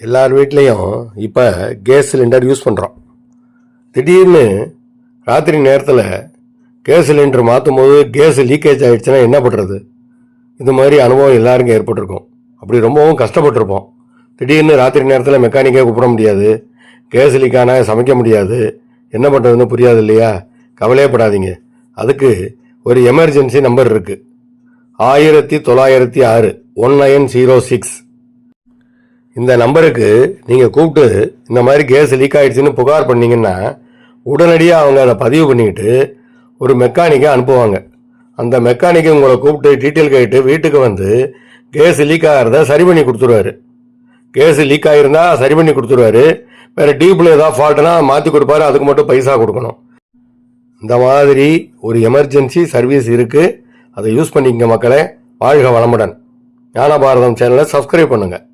எல்லார் வீட்லேயும் இப்போ கேஸ் சிலிண்டர் யூஸ் பண்ணுறோம். திடீர்னு ராத்திரி நேரத்தில் கேஸ் சிலிண்டர் மாற்றும் போது கேஸ் லீக்கேஜ் ஆகிடுச்சுன்னா என்ன பண்ணுறது? இது மாதிரி அனுபவம் எல்லாருக்கும் ஏற்பட்டிருக்கும். அப்படி ரொம்பவும் கஷ்டப்பட்டிருப்போம். திடீர்னு ராத்திரி நேரத்தில் மெக்கானிக்கே கூப்பிட முடியாது, கேஸ் லீக்கான சமைக்க முடியாது, என்ன பண்ணுறதுன்னு புரியாது இல்லையா? கவலையப்படாதீங்க. அதுக்கு ஒரு எமர்ஜென்சி நம்பர் இருக்குது. 1906 1906. இந்த நம்பருக்கு நீங்கள் கூப்பிட்டு இந்த மாதிரி கேஸ் லீக் ஆகிடுச்சின்னு புகார் பண்ணிங்கன்னா உடனடியாக அவங்க அதை பதிவு பண்ணிக்கிட்டு ஒரு மெக்கானிக்கை அனுப்புவாங்க. அந்த மெக்கானிக்கை உங்களை கூப்பிட்டு டீட்டெயில் கேட்டு வீட்டுக்கு வந்து கேஸ் லீக் ஆகிறத சரி பண்ணி கொடுத்துருவாரு. கேஸ் லீக் ஆகிருந்தா சரி பண்ணி கொடுத்துருவாரு. வேறு டியூப்பில் ஏதாவது ஃபால்ட்னா மாற்றி கொடுப்பாரு. அதுக்கு மட்டும் பைசா கொடுக்கணும். இந்த மாதிரி ஒரு எமர்ஜென்சி சர்வீஸ் இருக்குது. அதை யூஸ் பண்ணிக்கங்க மக்களே. வாழ்க வளமுடன். ஞான பாரதம் சேனலை சப்ஸ்கிரைப் பண்ணுங்கள்.